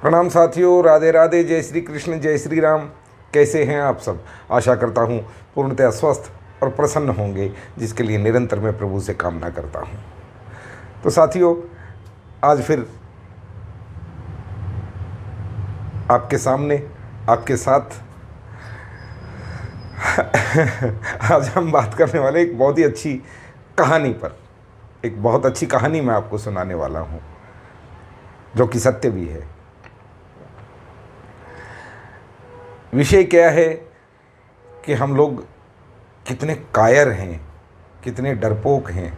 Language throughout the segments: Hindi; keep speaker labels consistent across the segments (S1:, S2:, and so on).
S1: प्रणाम साथियों, राधे राधे, जय श्री कृष्ण, जय श्री राम। कैसे हैं आप सब? आशा करता हूँ पूर्णतः स्वस्थ और प्रसन्न होंगे, जिसके लिए निरंतर मैं प्रभु से कामना करता हूँ। तो साथियों, आज फिर आपके सामने, आपके साथ आज हम बात करने वाले एक बहुत ही अच्छी कहानी पर, एक बहुत अच्छी कहानी मैं आपको सुनाने वाला हूँ, जो कि सत्य भी है। विषय क्या है कि हम लोग कितने कायर हैं, कितने डरपोक हैं,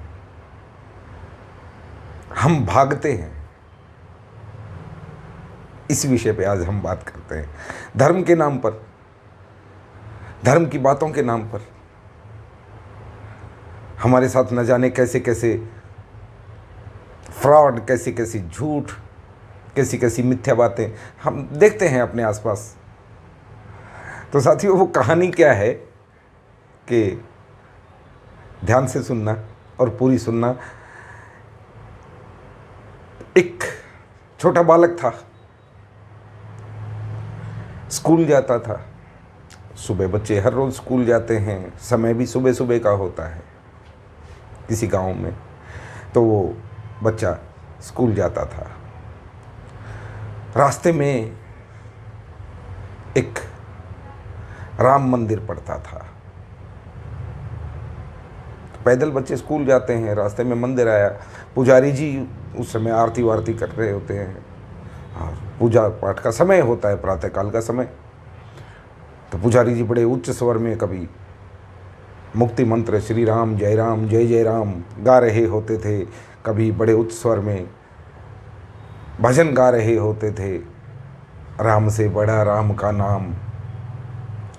S1: हम भागते हैं। इस विषय पे आज हम बात करते हैं। धर्म के नाम पर, धर्म की बातों के नाम पर हमारे साथ न जाने कैसे कैसे फ्रॉड, कैसी कैसी झूठ, कैसी कैसी मिथ्या बातें हम देखते हैं अपने आसपास। तो साथियों, वो कहानी क्या है कि ध्यान से सुनना और पूरी सुनना। एक छोटा बालक था, स्कूल जाता था। सुबह बच्चे हर रोज़ स्कूल जाते हैं, समय भी सुबह सुबह का होता है किसी गांव में। तो वो बच्चा स्कूल जाता था। रास्ते में एक राम मंदिर पड़ता था। पैदल बच्चे स्कूल जाते हैं, रास्ते में मंदिर आया। पुजारी जी उस समय आरती वारती कर रहे होते हैं और पूजा पाठ का समय होता है, प्रातःकाल का समय। तो पुजारी जी बड़े उच्च स्वर में कभी मुक्ति मंत्र श्री राम जय जय राम गा रहे होते थे, कभी बड़े उच्च स्वर में भजन गा रहे होते थे। राम से बड़ा राम का नाम,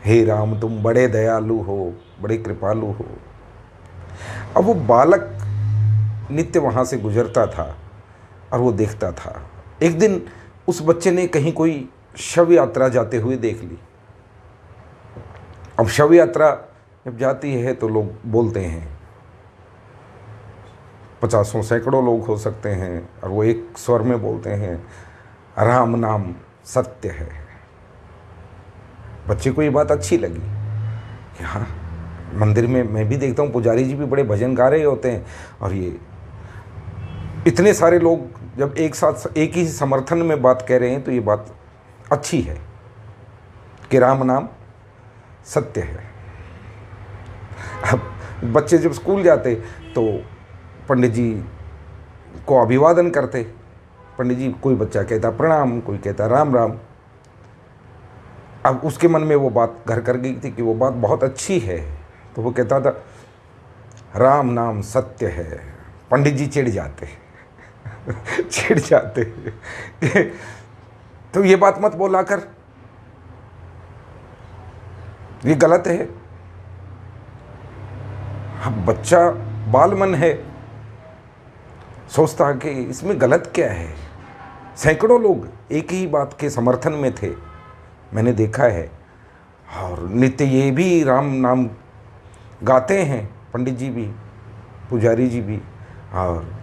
S1: हे राम तुम बड़े दयालु हो, बड़े कृपालु हो। अब वो बालक नित्य वहाँ से गुजरता था और वो देखता था। एक दिन उस बच्चे ने कहीं कोई शव यात्रा जाते हुए देख ली। अब शव यात्रा जब जाती है तो लोग बोलते हैं, पचासों सैकड़ों लोग हो सकते हैं, और वो एक स्वर में बोलते हैं, राम नाम सत्य है। बच्चे को ये बात अच्छी लगी कि हाँ, मंदिर में मैं भी देखता हूँ पुजारी जी भी बड़े भजन गा रहे होते हैं, और ये इतने सारे लोग जब एक साथ एक ही समर्थन में बात कह रहे हैं तो ये बात अच्छी है कि राम नाम सत्य है। अब बच्चे जब स्कूल जाते तो पंडित जी को अभिवादन करते। पंडित जी, कोई बच्चा कहता प्रणाम, कोई कहता राम राम। अब उसके मन में वो बात घर कर गई थी कि वो बात बहुत अच्छी है, तो वो कहता था राम नाम सत्य है। पंडित जी चिढ़ जाते चिढ़ जाते तो ये बात मत बोला कर, ये गलत है। अब बच्चा बाल मन है, सोचता कि इसमें गलत क्या है। सैकड़ों लोग एक ही बात के समर्थन में थे, मैंने देखा है। और नित्य ये भी राम नाम गाते हैं, पंडित जी भी, पुजारी जी भी, और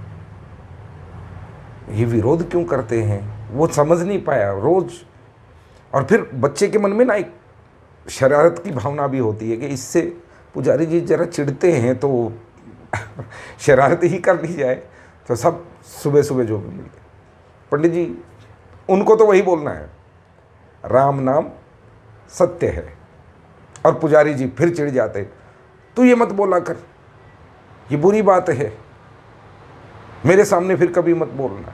S1: ये विरोध क्यों करते हैं, वो समझ नहीं पाया रोज़। और फिर बच्चे के मन में ना एक शरारत की भावना भी होती है कि इससे पुजारी जी जरा चिढ़ते हैं तो शरारत ही कर ली जाए। तो सब सुबह सुबह जो भी मिलते पंडित जी, उनको तो वही बोलना है, राम नाम सत्य है। और पुजारी जी फिर चिढ़ जाते, तू ये मत बोला कर, ये बुरी बात है, मेरे सामने फिर कभी मत बोलना।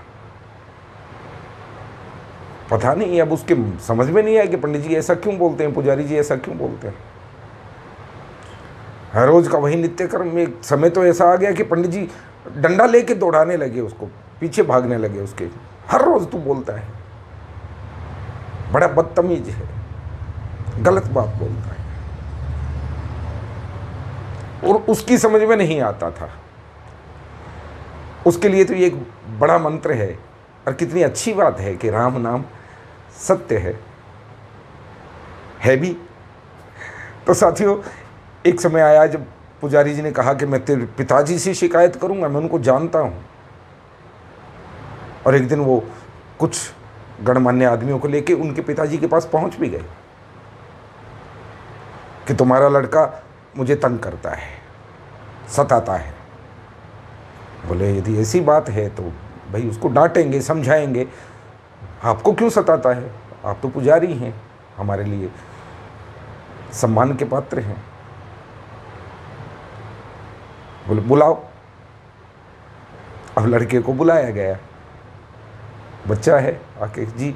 S1: पता नहीं, अब उसके समझ में नहीं आया कि पंडित जी ऐसा क्यों बोलते हैं, पुजारी जी ऐसा क्यों बोलते हैं। हर रोज़ का वही नित्य कर्म में एक समय तो ऐसा आ गया कि पंडित जी डंडा लेके दौड़ाने लगे उसको, पीछे भागने लगे उसके। हर रोज़ तू बोलता है, बड़ा बदतमीज है, गलत बात बोलता है। और उसकी समझ में नहीं आता था। उसके लिए तो ये एक बड़ा मंत्र है, और कितनी अच्छी बात है कि राम नाम सत्य है भी। तो साथियों, एक समय आया जब पुजारी जी ने कहा कि मैं तेरे पिताजी से शिकायत करूंगा, मैं उनको जानता हूं। और एक दिन वो कुछ गणमान्य आदमियों को लेके उनके पिताजी के पास पहुंच भी गए कि तुम्हारा लड़का मुझे तंग करता है, सताता है। बोले यदि ऐसी बात है तो भाई उसको डांटेंगे, समझाएंगे। आपको क्यों सताता है? आप तो पुजारी हैं, हमारे लिए सम्मान के पात्र हैं। बोले बुलाओ। अब लड़के को बुलाया गया, बच्चा है, आके जी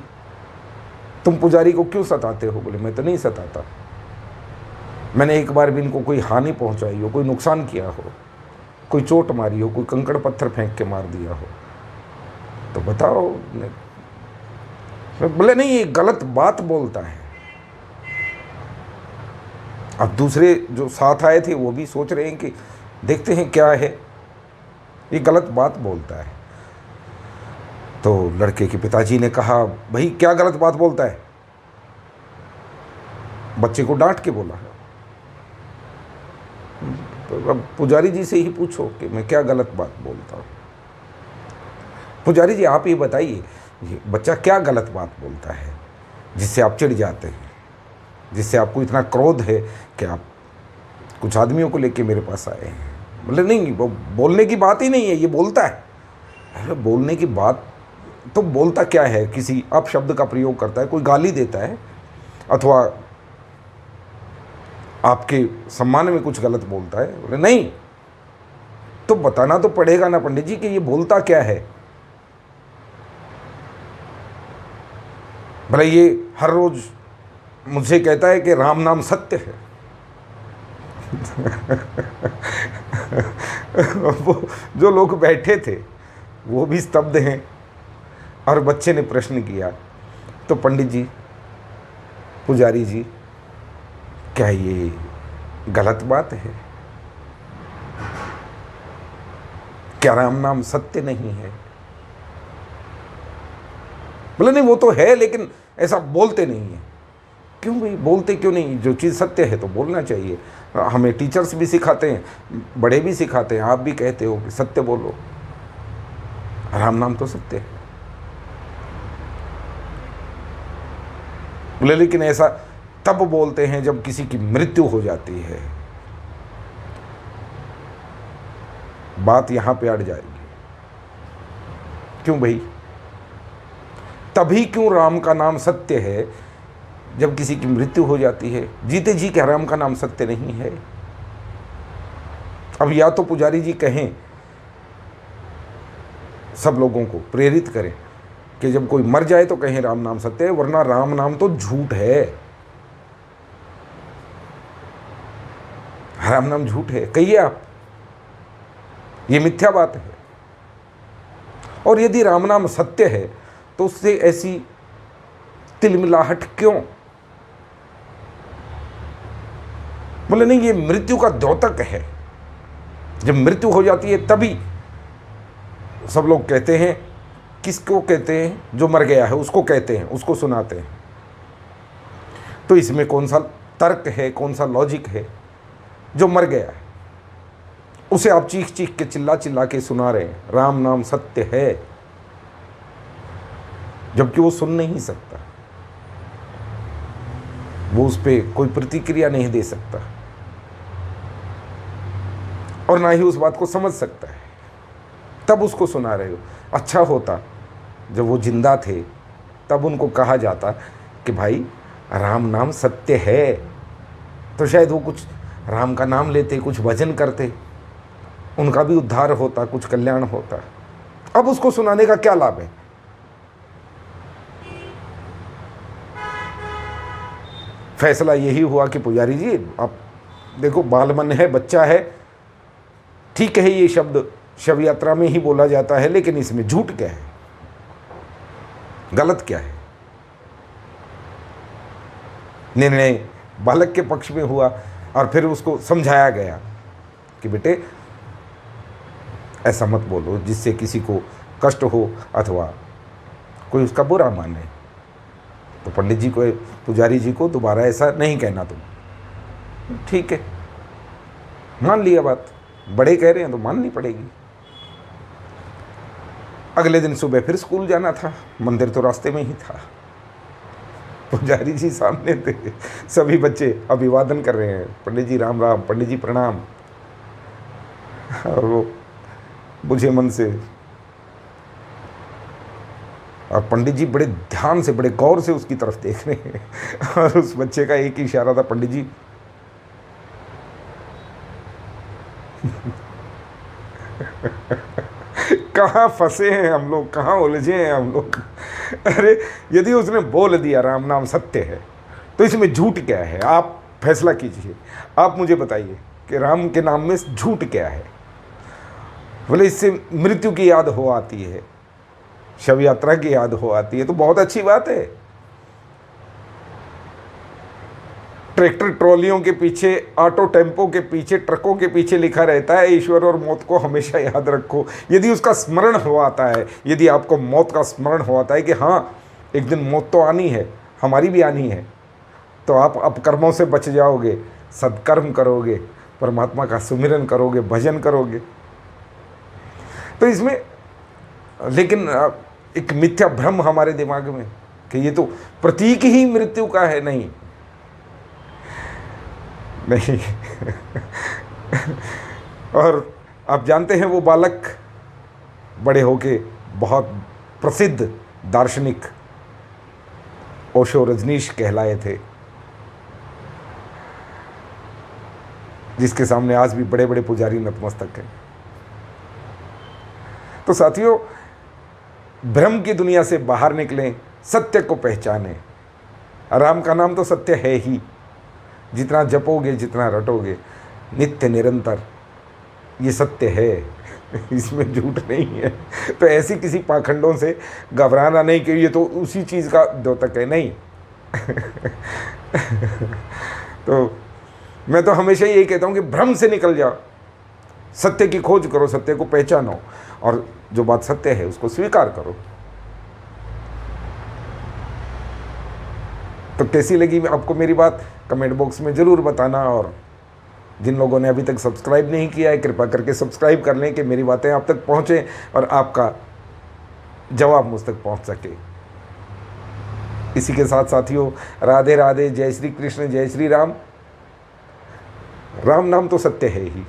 S1: तुम पुजारी को क्यों सताते हो? बोले मैं तो नहीं सताता, मैंने एक बार भी इनको कोई हानि पहुंचाई हो, कोई नुकसान किया हो, कोई चोट मारी हो, कोई कंकड़ पत्थर फेंक के मार दिया हो तो बताओ। बोले नहीं, ये गलत बात बोलता है। अब दूसरे जो साथ आए थे वो भी सोच रहे हैं कि देखते हैं क्या है, ये गलत बात बोलता है। तो लड़के के पिताजी ने कहा भाई क्या गलत बात बोलता है? बच्चे को डांट के बोला। अब पुजारी जी से ही पूछो कि मैं क्या गलत बात बोलता हूँ। पुजारी जी आप ही बताइए, ये बच्चा क्या गलत बात बोलता है जिससे आप चिढ़ जाते हैं, जिससे आपको इतना क्रोध है कि आप कुछ आदमियों को लेके मेरे पास आए हैं? बोले नहीं, वो बोलने की बात ही नहीं है, ये बोलता है। अरे बोलने की बात तो बोलता क्या है? किसी अपशब्द का प्रयोग करता है, कोई गाली देता है, अथवा आपके सम्मान में कुछ गलत बोलता है? बोले नहीं, तो बताना तो पड़ेगा ना पंडित जी कि ये बोलता क्या है। भले ये हर रोज मुझसे कहता है कि राम नाम सत्य है। वो जो लोग बैठे थे वो भी स्तब्ध हैं। और बच्चे ने प्रश्न किया तो पंडित जी, पुजारी जी, क्या ये गलत बात है? क्या राम नाम सत्य नहीं है? बोले नहीं वो तो है, लेकिन ऐसा बोलते नहीं है। क्यों भाई, बोलते क्यों नहीं? जो चीज़ सत्य है तो बोलना चाहिए। हमें टीचर्स भी सिखाते हैं, बड़े भी सिखाते हैं, आप भी कहते हो कि सत्य बोलो, राम नाम तो सत्य है। बोले लेकिन ऐसा तब बोलते हैं जब किसी की मृत्यु हो जाती है। बात यहां पे अड़ जाएगी। क्यों भाई? तभी क्यों राम का नाम सत्य है जब किसी की मृत्यु हो जाती है? जीते जी क्या राम का नाम सत्य नहीं है? अब या तो पुजारी जी कहें, सब लोगों को प्रेरित करें कि जब कोई मर जाए तो कहें राम नाम सत्य है, वरना राम नाम तो झूठ है। राम नाम झूठ है कहिए आप, ये मिथ्या बात है। और यदि राम नाम सत्य है तो उससे ऐसी तिलमिलाहट क्यों? बोले नहीं, ये मृत्यु का द्योतक है। जब मृत्यु हो जाती है तभी सब लोग कहते हैं। किसको कहते हैं? जो मर गया है उसको कहते हैं, उसको सुनाते हैं। तो इसमें कौन सा तर्क है, कौन सा लॉजिक है? जो मर गया है उसे आप चीख चीख के, चिल्ला चिल्ला के सुना रहे हैं राम नाम सत्य है, जबकि वो सुन नहीं सकता, वो उस पर कोई प्रतिक्रिया नहीं दे सकता और ना ही उस बात को समझ सकता है। तब उसको सुना रहे हो। अच्छा होता जब वो जिंदा थे तब उनको कहा जाता कि भाई राम नाम सत्य है, तो शायद वो कुछ राम का नाम लेते, कुछ भजन करते, उनका भी उद्धार होता, कुछ कल्याण होता। अब उसको सुनाने का क्या लाभ है? फैसला यही हुआ कि पुजारी जी आप देखो, बाल मन है, बच्चा है, ठीक है, ये शब्द शव यात्रा में ही बोला जाता है, लेकिन इसमें झूठ क्या है, गलत क्या है? निर्णय बालक के पक्ष में हुआ और फिर उसको समझाया गया कि बेटे ऐसा मत बोलो जिससे किसी को कष्ट हो अथवा कोई उसका बुरा माने। तो पंडित जी को, पुजारी जी को दोबारा ऐसा नहीं कहना तुम। ठीक है, मान लिया बात, बड़े कह रहे हैं तो माननी पड़ेगी। अगले दिन सुबह फिर स्कूल जाना था, मंदिर तो रास्ते में ही था। पुजारी जी सामने थे, सभी बच्चे अभिवादन कर रहे हैं, पंडित जी राम राम, पंडित जी प्रणाम। और वो बुझे मन से, और पंडित जी बड़े ध्यान से, बड़े गौर से उसकी तरफ देख रहे हैं। और उस बच्चे का एक ही इशारा था, पंडित जी कहाँ फंसे हैं हम लोग, कहाँ उलझे हैं हम लोग। अरे यदि उसने बोल दिया राम नाम सत्य है, तो इसमें झूठ क्या है? आप फैसला कीजिए, आप मुझे बताइए कि राम के नाम में झूठ क्या है? बोले इससे मृत्यु की याद हो आती है, शव यात्रा की याद हो आती है, तो बहुत अच्छी बात है। ट्रैक्टर ट्रॉलियों के पीछे, ऑटो टेम्पो के पीछे, ट्रकों के पीछे लिखा रहता है ईश्वर और मौत को हमेशा याद रखो। यदि उसका स्मरण हो आता है, यदि आपको मौत का स्मरण हो आता है कि हाँ एक दिन मौत तो आनी है, हमारी भी आनी है, तो आप अपकर्मों से बच जाओगे, सत्कर्म करोगे, परमात्मा का सुमिरन करोगे, भजन करोगे। तो इसमें लेकिन एक मिथ्या भ्रम हमारे दिमाग में कि ये तो प्रतीक ही मृत्यु का है। नहीं नहीं। और आप जानते हैं वो बालक बड़े होके बहुत प्रसिद्ध दार्शनिक ओशो रजनीश कहलाए थे, जिसके सामने आज भी बड़े बड़े पुजारी नतमस्तक हैं। तो साथियों, भ्रम की दुनिया से बाहर निकलें, सत्य को पहचानें। राम का नाम तो सत्य है ही, जितना जपोगे, जितना रटोगे, नित्य निरंतर, ये सत्य है, इसमें झूठ नहीं है। तो ऐसी किसी पाखंडों से घबराना नहीं कि ये तो उसी चीज़ का द्योतक है, नहीं। तो मैं तो हमेशा यही कहता हूँ कि भ्रम से निकल जाओ, सत्य की खोज करो, सत्य को पहचानो, और जो बात सत्य है उसको स्वीकार करो। तो कैसी लगी आपको मेरी बात, कमेंट बॉक्स में ज़रूर बताना। और जिन लोगों ने अभी तक सब्सक्राइब नहीं किया है, कृपा करके सब्सक्राइब कर लें कि मेरी बातें आप तक पहुँचें और आपका जवाब मुझ तक पहुँच सके। इसी के साथ साथियों, राधे राधे, जय श्री कृष्ण, जय श्री राम। राम नाम तो सत्य है ही।